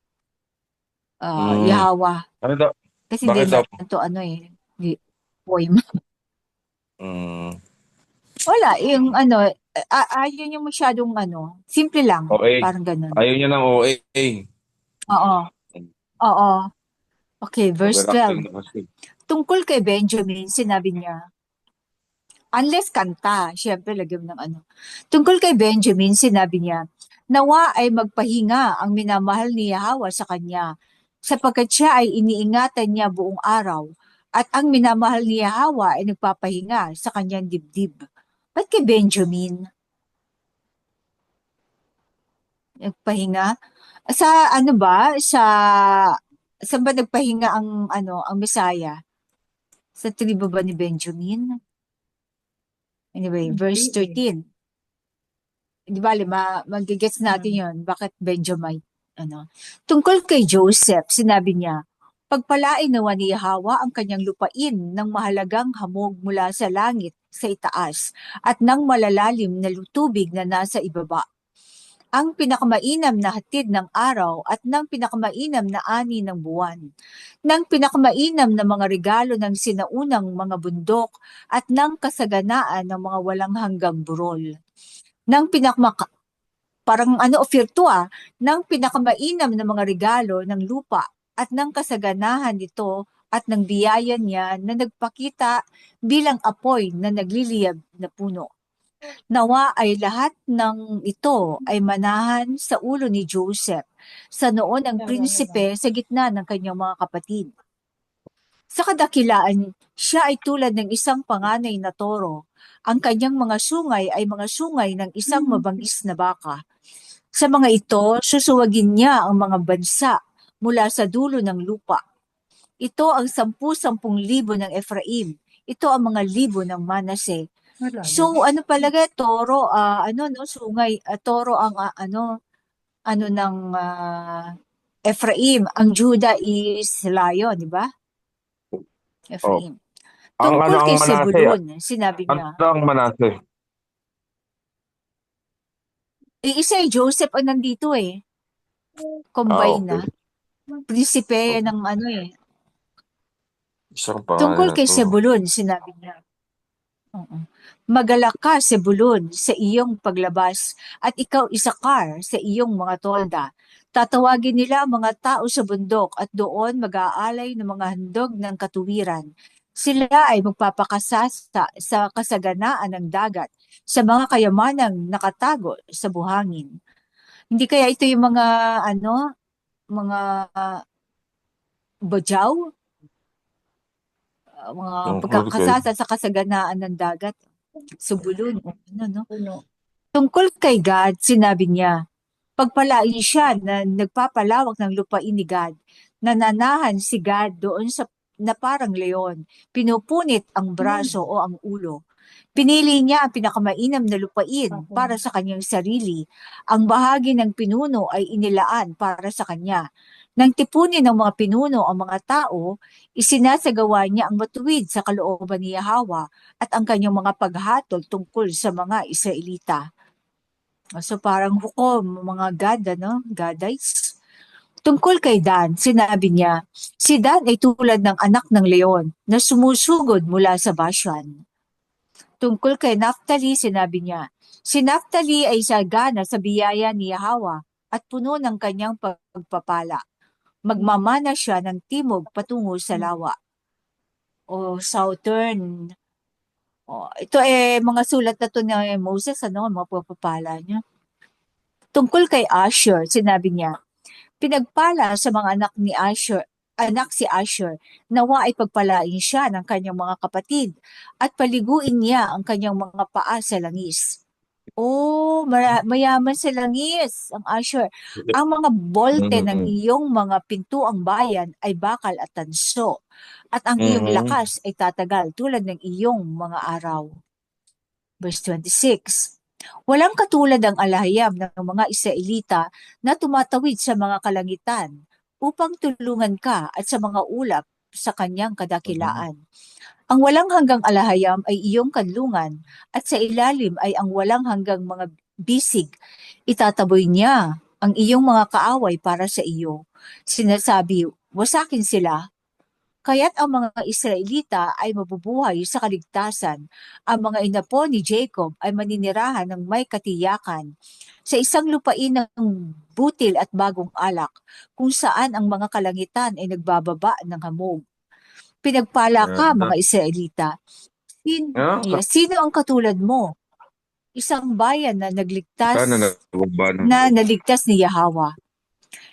Yahweh. Ano daw? Kasi hindi Bakit daw? naman to hindi poem. Wala, yung ayun yung masyadong simple lang. OA. Parang ganun. Ayaw niya ng OA. Oo. Oo. Okay, verse Overacting 12. na kasi. Tungkol kay Benjamin, sinabi niya, unless kanta, syempre lagyan mo ng Tungkol kay Benjamin, sinabi niya, nawa ay magpahinga ang minamahal ni Yahweh sa kanya, sapagkat siya ay iniingatan niya buong araw, at ang minamahal ni Yahweh ay nagpapahinga sa kanyang dibdib. Ba't kay Benjamin? Nagpahinga? Sa saan ba nagpahinga ang Messiah? Sa tribo ba ni Benjamin? Anyway, verse 13. Di ba, magigets natin yon bakit Benjamin, Tungkol kay Joseph, sinabi niya, pagpalain nawa ni Yahweh ang kanyang lupain ng mahalagang hamog mula sa langit sa itaas at ng malalalim na tubig na nasa ibaba. Ang pinakamainam na hatid ng araw at ng pinakamainam na ani ng buwan, ng pinakamainam na mga regalo ng sinaunang mga bundok at ng kasaganaan ng mga walang hanggang burol, ng parang offer to ng pinakamainam na mga regalo ng lupa at ng kasaganahan nito at ng biyaya niya na nagpakita bilang apoy na nagliliyab na puno. Nawa ay lahat ng ito ay manahan sa ulo ni Joseph, sa noon ang prinsipe sa gitna ng kanyang mga kapatid. Sa kadakilaan, siya ay tulad ng isang panganay na toro. Ang kanyang mga sungay ay mga sungay ng isang mabangis na baka. Sa mga ito, susuwagin niya ang mga bansa mula sa dulo ng lupa. Ito ang 10,000 ng Ephraim. Ito ang mga libo ng Manase. So ano palaga toro sungay toro ang ng Ephraim, ang Judah is lion, di ba? Ephraim. Tungkol ang kay Manase, Zebulun, sinabi niya, ang Manase? isa Joseph ang nandito combine na. Prinsipe ng Isang pangalan Tungkol na kay to. Zebulun, sinabi niya, magalak ka, Zebulun, sa iyong paglabas, at ikaw, Isakar, sa iyong mga tolda. Tatawagin nila ang mga tao sa bundok at doon mag-aalay ng mga handog ng katuwiran. Sila ay magpapakasasa sa kasaganaan ng dagat, sa mga kayamanang nakatago sa buhangin. Hindi kaya ito yung mga mga bajaw? Mga pagkakasasa sa kasaganaan ng dagat. Subulun. Tungkol kay Gad, sinabi niya, pagpalain siya na nagpapalawak ng lupain ni Gad, nananahan si Gad doon na parang leon, pinupunit ang braso o ang ulo. Pinili niya ang pinakamainam na lupain para sa kanyang sarili. Ang bahagi ng pinuno ay inilaan para sa kanya. Nang tipunin ng mga pinuno ang mga tao, isinasagawa niya ang matuwid sa kalooban ni Yahweh at ang kanyang mga paghatol tungkol sa mga Israelita. So parang hukom, mga Gadites. Tungkol kay Dan, sinabi niya, si Dan ay tulad ng anak ng leon na sumusugod mula sa Bashan. Tungkol kay Naphtali, sinabi niya, si Naphtali ay sagana sa biyaya ni Yahweh at puno ng kanyang pagpapala. Magmamana siya ng timog patungo sa lawa o southern. Ito mga sulat na to ni Moses, mga pagpapala niya. Tungkol kay Asher, sinabi niya, pinagpala sa mga anak si Asher, nawa ay pagpalain siya ng kanyang mga kapatid at paliguin niya ang kanyang mga paa sa langis. Mayaman sa langis ang Asher. Ang mga bolte ng iyong mga pintuang bayan ay bakal at tanso, at ang iyong lakas ay tatagal tulad ng iyong mga araw. Verse 26. Walang katulad ang alahayam ng mga Israelita na tumatawid sa mga kalangitan upang tulungan ka at sa mga ulap sa kanyang kadakilaan. Ang walang hanggang alahayam ay iyong kanlungan at sa ilalim ay ang walang hanggang mga bisig. Itataboy niya ang iyong mga kaaway para sa iyo. Sinasabi, wasakin sila. Kaya't ang mga Israelita ay mabubuhay sa kaligtasan. Ang mga inapo ni Jacob ay maninirahan ng may katiyakan sa isang lupain ng butil at bagong alak, kung saan ang mga kalangitan ay nagbababa ng hamog. Pinagpala ka, mga Israelita. Sino ang katulad mo? Isang bayan na naligtas ni Yahweh.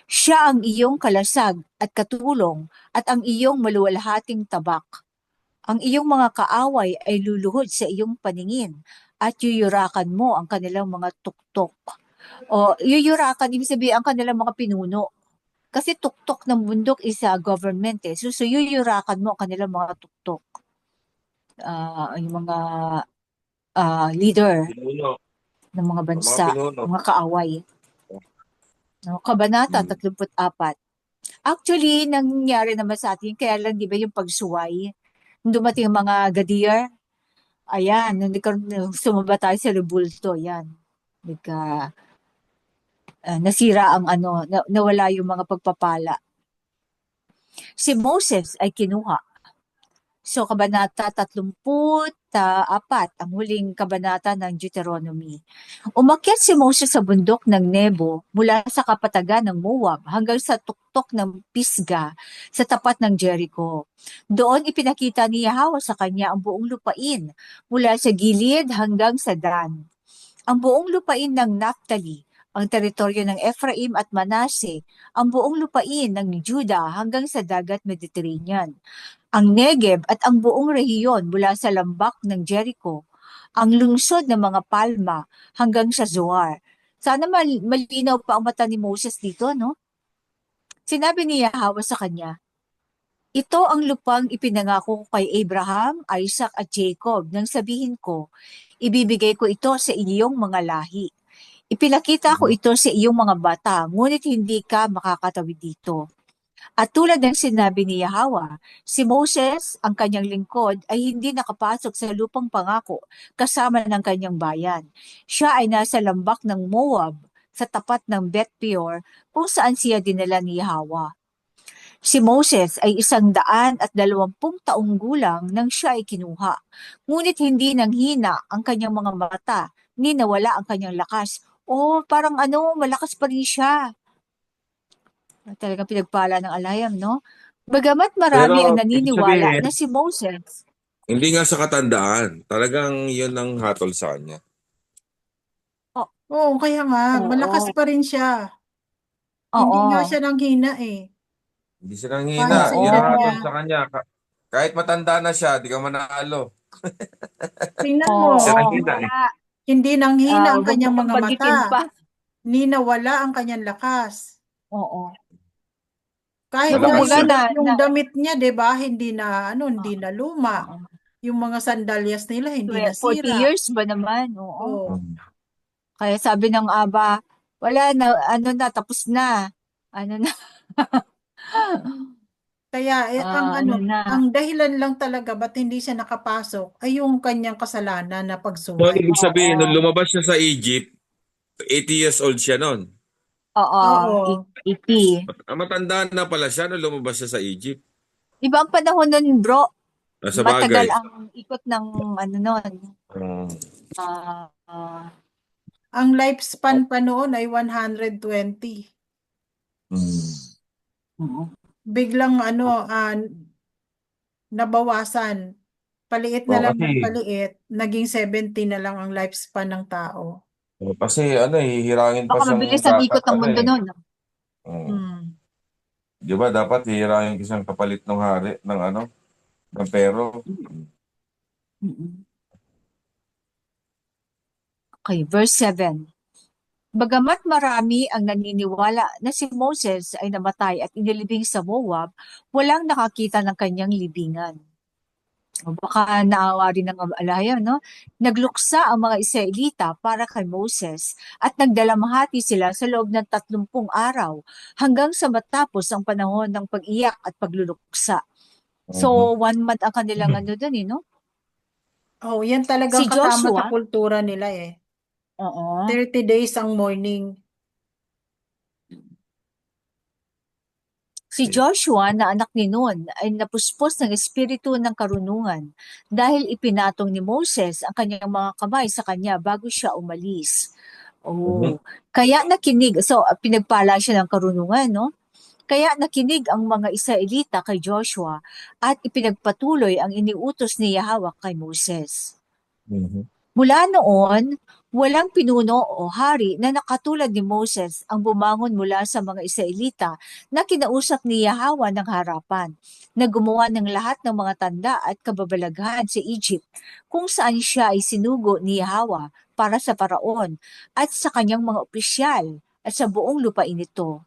Siya ang iyong kalasag at katulong at ang iyong maluwalhating tabak. Ang iyong mga kaaway ay luluhod sa iyong paningin at yuyurakan mo ang kanilang mga tuktok. Yuyurakan, ibig sabihin ang kanilang mga pinuno. Kasi tuktok ng bundok is government So yuyurakan mo ang kanilang mga tuktok. Yung mga leader ng mga bansa, mga kaaway. Kabanata 34. Actually, nangyari naman sa atin, kaya lang di ba yung pagsuway, dumating ang mga Gadir, Ayan, sumaba tayo sa rebulto, yan. Nasira ang nawala yung mga pagpapala. Si Moses ay kinuha. So, Kabanata 34, ang huling kabanata ng Deuteronomy. Umakyat si Moses sa bundok ng Nebo mula sa kapatagan ng Moab hanggang sa tuktok ng Pisga sa tapat ng Jericho. Doon ipinakita ni Yahweh sa kanya ang buong lupain mula sa gilid hanggang sa Dan. Ang buong lupain ng Naphtali, ang teritoryo ng Ephraim at Manase, ang buong lupain ng Judah hanggang sa dagat Mediterranean, ang Negev at ang buong rehiyon mula sa lambak ng Jericho, ang lungsod ng mga palma hanggang sa Zoar. Sana malinaw pa ang mata ni Moses dito, no? Sinabi ni Yahweh sa kanya, ito ang lupang ipinangako ko kay Abraham, Isaac at Jacob nang sabihin ko, ibibigay ko ito sa iyong mga lahi. Ipinakita ko ito sa iyong mga bata, ngunit hindi ka makakatawid dito. At tulad ng sinabi ni Yahweh, si Moses, ang kanyang lingkod, ay hindi nakapasok sa lupang pangako kasama ng kanyang bayan. Siya ay nasa lambak ng Moab, sa tapat ng Bet Peor, kung saan siya dinala ni Yahweh. Si Moses ay 120 taong gulang nang siya ay kinuha. Ngunit hindi nanghina ang kanyang mga mata, ni nawala ang kanyang lakas. Parang malakas pa rin siya. Talagang pinagpala ng Alayam, no? Bagamat marami ang Pero ibig naniniwala sabihin, na si Moses, hindi nga sa katandaan. Talagang yun ang hatol sa kanya. oh, Oo, kaya nga, malakas oo, pa rin siya. Hindi nga oo, siya nanghina eh. Hindi siya nanghina. Kahit sa Yun edad ang oo, hatol niya. sa kanya. Kahit matanda na siya, di ka manalo. Tingnan mo, Siya oo, nanghina eh. kaya hindi nanghina ang wag mo kanyang pang mga mata. banggitin pa. Ni nawala ang kanyang lakas. Oo. Kahit nga Malakas Kumbaga siya. yung damit niya, 'di ba, hindi na hindi Oo, na luma. oo. Yung mga sandalyas nila hindi na 40 sira. years ba naman? Oo. Oh. Mm. Kaya sabi ng Aba, wala na, tapos na. Ano na, Kaya ano na. ang dahilan lang talaga ba't hindi siya nakapasok ay yung kanyang kasalanan na So, pagsuway. ibig sabihin, nung Oo. lumabas siya sa Egypt, 80 years old siya noon. Oo, Oo. iti. Matanda na pala siya nung lumabas siya sa Egypt. Iba ang panahon nun, bro. Sa Matagal bagay. ang ikot ng nun. Mm. Ah, ah, Ang lifespan pa noon ay 120. Mm. oo. Biglang nabawasan. Paliit na lang ng Kasi, paliit, naging 70 na lang ang lifespan ng tao. kasi hihirangin pa Baka siyang mabilis ang dapat, ikot ng mundo nun. Mm. Hmm. Di ba, dapat hihirangin siyang kapalit ng hari, ng pero. Mm-mm. Okay, verse 7. Bagamat marami ang naniniwala na si Moses ay namatay at inilibing sa Moab, walang nakakita ng kanyang libingan. Baka naawa rin ng alaya, no? Nagluksa ang mga Israelita para kay Moses at nagdalamhati sila sa loob ng 30 araw hanggang sa matapos ang panahon ng pag-iyak at pagluluksa. Mhm. So, 1 month ang kanilang doon, no? Oh, yan talagang Si kasama sa Joshua, kultura nila eh. oo, 30 days ang mourning. si Joshua na anak ni Nun ay napuspos ng espiritu ng karunungan dahil ipinatong ni Moses ang kanyang mga kamay sa kanya bago siya umalis. Mhm. Kaya nakinig, so pinagpala siya ng karunungan, no? Kaya nakinig ang mga Israelita kay Joshua at ipinagpatuloy ang iniutos ni Yahweh kay Moses. Mhm. Mula noon, walang pinuno o hari na nakatulad ni Moses ang bumangon mula sa mga Israelita na kinausap ni Yahweh ng harapan, na gumawa ng lahat ng mga tanda at kababalaghan sa Egypt, kung saan siya ay sinugo ni Yahweh para sa paraon at sa kanyang mga opisyal at sa buong lupain ito.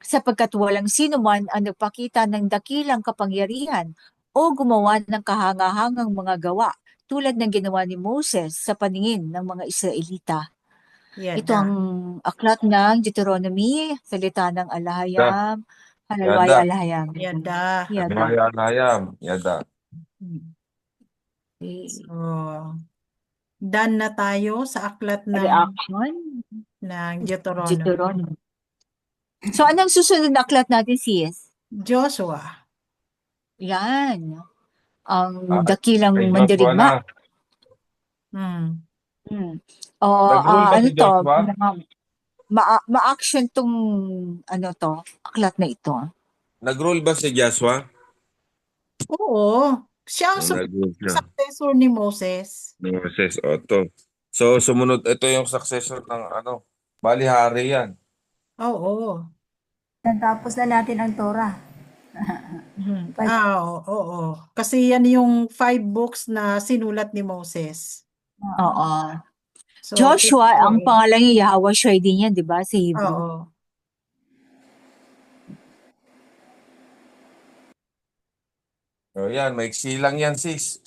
Sapagkat walang sino man ang nagpakita ng dakilang kapangyarihan o gumawa ng kahangahangang mga gawa tulad ng ginawa ni Moses sa paningin ng mga Israelita. Ito Yada. ang aklat ng Deuteronomy, salita ng Yada. Alahayam, Halalway Yada. Alahayam. Yada. Yada. Yada. Yada. Hmm. So, done na tayo sa aklat ng Reaction, Deuteronomy. Deuteronomy. So, anong susunod na aklat natin, sis? Joshua. Yan. Ang Kay dakilang Joshua na. mandirigma. Hmm. Nag-rule ba Ano si to? Joshua? Ma-action tong ano to, aklat na ito. Nag-rule ba si Joshua? Oo. Siya ang Nag-rule siya. successor ni Moses. Moses, Otto. So, sumunod, ito yung successor ng bali hari yan. Oo. Natapos na natin ang Torah. Oo. Kasi yan yung 5 books na sinulat ni Moses. Oo. So, Joshua, ang oo. pangalan niya Yahweh din yan, di ba? Sa Hebrew. Oo. O yan, maiksi lang yan, sis.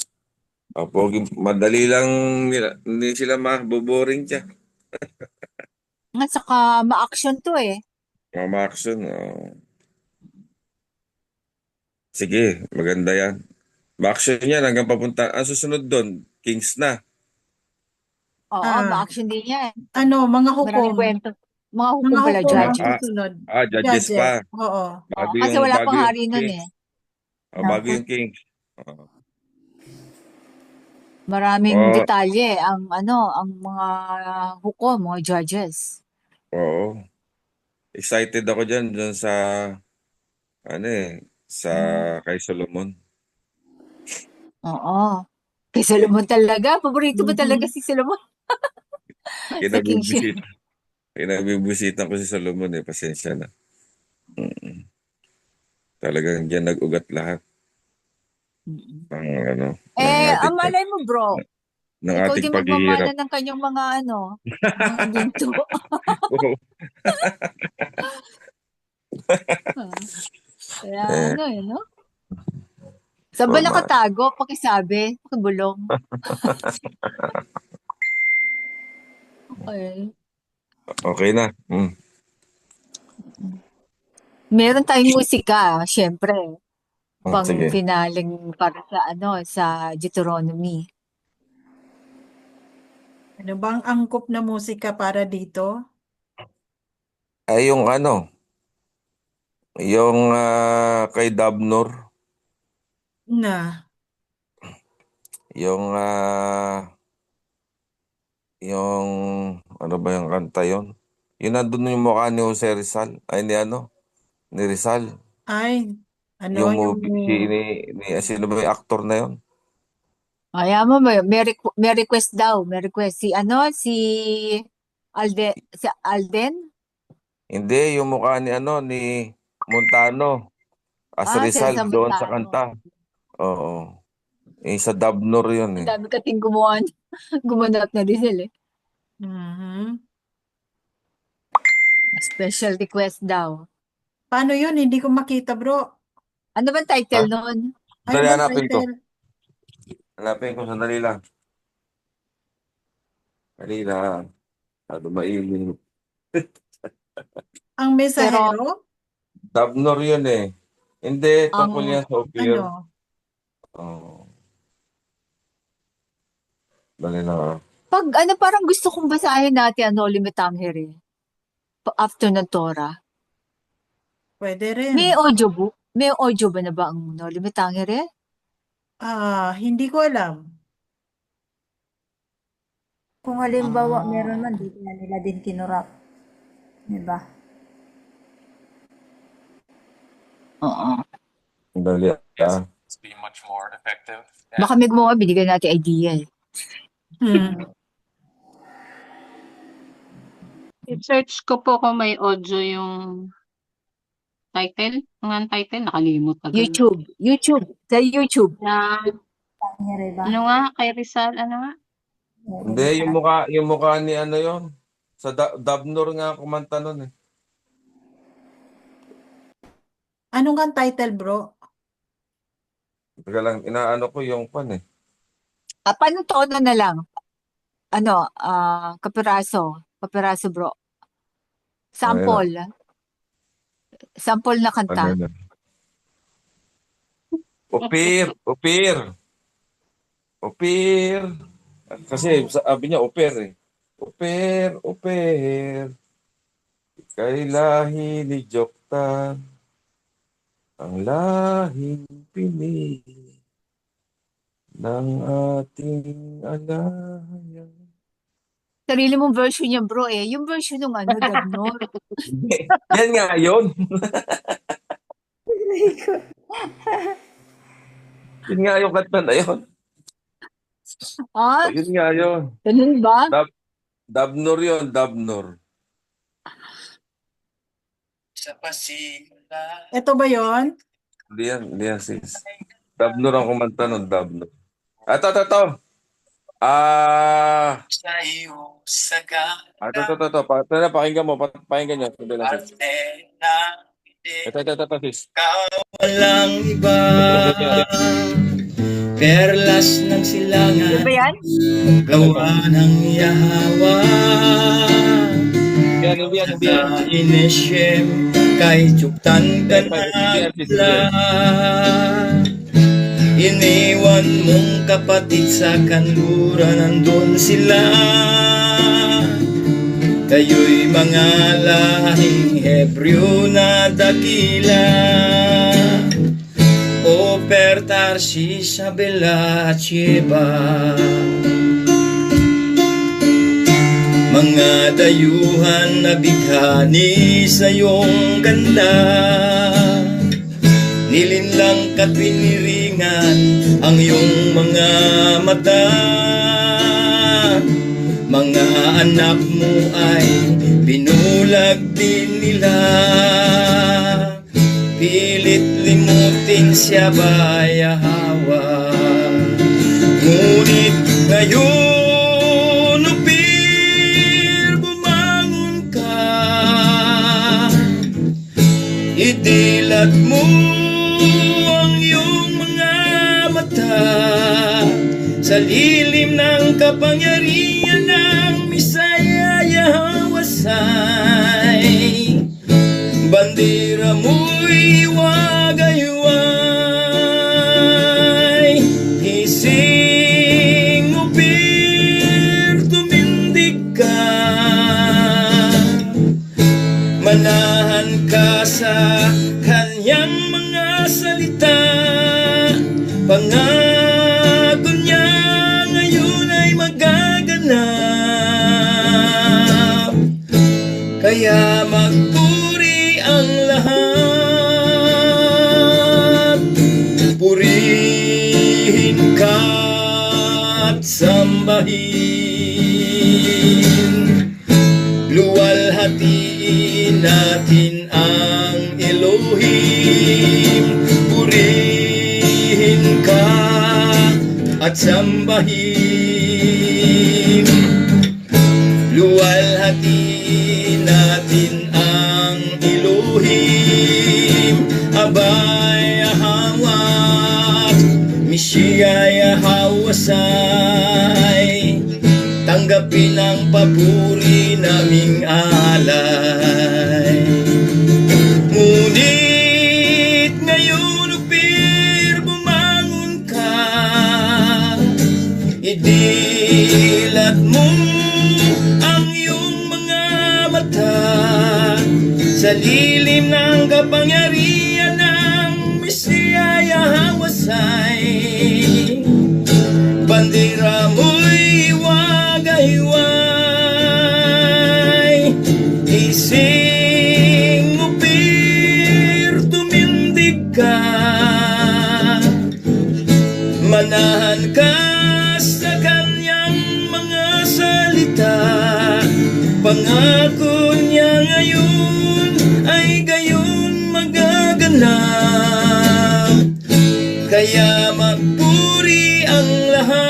Madali lang hindi sila maboboring siya. At saka ma-action to eh. Mga action. Sige, maganda yan. Ma-action yan hanggang papunta. Ang susunod doon, Kings na. Oo, ma-action din yan. Mga Maraming hukom. kwento. Mga hukom Mga pala, hukom ang judges. susunod. Judges pa. Oo. Bago Kasi yung, wala bago pang yung hari nun Kings. eh. Bago yung Kings. Maraming detalye ang mga hukom, mga judges. Oo. Excited ako dyan sa sa kay Solomon. Oo. Kay Solomon talaga. Paborito ba talaga si Solomon? Sa kingship. Kinabibisitan ko si Solomon pasensya na. Talagang diyan nag-ugat lahat. Ng ang malay mo bro, ng ikaw ating din paghihirap. magmamana ng kanyang mga mga ginto. Kaya no? Saan ba nakatago? Pakisabi, pakibulong. Okay. Okay na. Meron tayong musika, syempre. Pang Sige. finaling para sa sa Deuteronomy. Ano bang angkop na musika para dito? Ay yung yung kay Dabnor, yung ano ba yung kanta yon? Yun nandun yung mukha ni Jose Rizal. Ay ni Rizal. Ay, Yung movie sino ba yung actor na yon? Kaya mo, may request daw. May request. Si Alden? Hindi, yung mukha ni ni Montano. As Rizal Cesar doon sa Montano. kanta. Oo. Sa Dabnor yun Ang dami kating gumanap na Rizal eh. Special request daw. Paano yun? Hindi ko makita, bro. Ano ba title nun? Ano Sandali, ba hanapin ko. title? Hanapin ko, sandali lang. Sandali lang. Maingin. Ang Mensahero? Dabnor yun eh. Hindi, tungkol yan sa Ophir. Dali lang. Pag parang gusto kong basahin natin Limitangere. After ng Torah. Pwede rin. May audiobook? May audio ba na ba ang Limitangere? Hindi ko alam. Kung halimbawa meron man, di na nila din kinurap. Diba? Oo. Dali. Be much more effective. Baka may gumawa, binigyan natin idea eh. I-search ko po kung may audio yung title. Ang title, nakalimot agad. YouTube. Sa YouTube. Ano nga, kay Rizal, ano nga? Hindi, yung mukha ni yon. Sa Dabnor nga kumanta nun eh. Ano nga title, bro? Teka lang, inaano ko yung pan eh. Paano tono na lang? Kapiraso bro. Sample. Sample na kanta. Ophir. Opir. Kasi sabi niya oper eh. Oper. Kay lahi ni Joktan, ang lahing pinili ng ating alayan. Sarili mong version niya, bro eh. Yung version ng Dabnor. Yan nga yun. Yun nga yung kanta na yun. Ah, Yun nga yun. ganun ba? Dabnor yun, Dabnor. Ito ba yon? Hindi yan sis. Dabnor ang kumanta nun, Dabnor. Ito. Ito. Pakinggan mo, pakinggan nyo. Sandali lang, sis. Ito, sis. Walang iba, perlas ng silangan, Ano ba yan? gawa ng Yahawa. Hindi yan. Sa Ineshem, kay Joktan ka nagla. Iniwan mong kapatid sa kanluran, nandun sila. Kayo'y mga lahing Hebreo na dakila. Oper, Tarshish, Abela at Sheba. Mga dayuhan na bighani sa iyong ganda, nilinlang ka't piniringan ang iyong mga mata. Mga anak mo ay binulag din nila, pilit limutin siya ba Yahawa. Ngunit ngayon, Opir, bumangon ka, idilat mo ang iyong mga mata sa lilim ng kapangyarihan ng Misaya Yahawasay. Bandera mo'y wagayway, gising Opir, tumindig ka, manahan ka sa kanyang mga salita. Pangako niya ngayon ay magaganap, kaya magpuri ang lahat. Purihin ka at sambahin, luwalhatiin natin ang Elohim. Purihin ka at sambahin, luwalhatiin natin ang Elohim. Abay Yahawat, Mishiya Yahawasay, tanggapin ang papuri naming alay. Ngunit ngayon, Opir, bumangon ka, idilat mo ang iyong mga mata sa lilim ng kapangyarihan ng Mishiya Yahawasay. Bandera mo'y wagayway, gising Opir, tumindig ka, manahan ka sa kanyang mga salita. Pangako niya ngayon ay gayon magaganap, kaya magpuri ang lahat.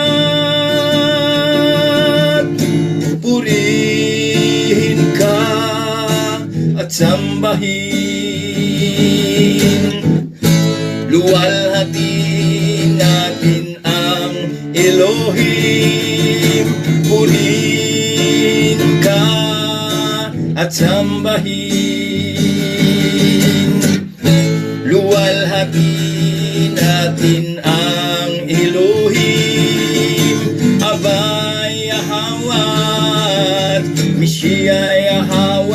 Purihin ka at sambahin, luwalhatiin natin ang Elohim. Purihin ka at sambahin, luwalhatiin natin ang Elohim.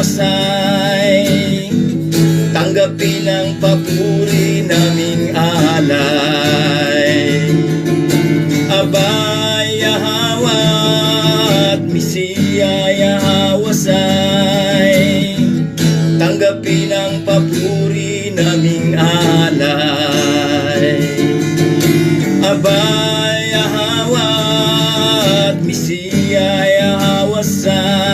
Yahawasay, tanggapin ang papuri naming alay. Abay Yahawa at Misiya Yahawasay, tanggapin ang papuri naming alay. Abay Yahawa at Misiya Yahawasay,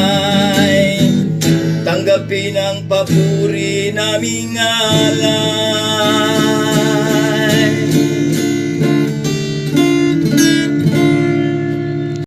tanggapin ang papuri naming alay.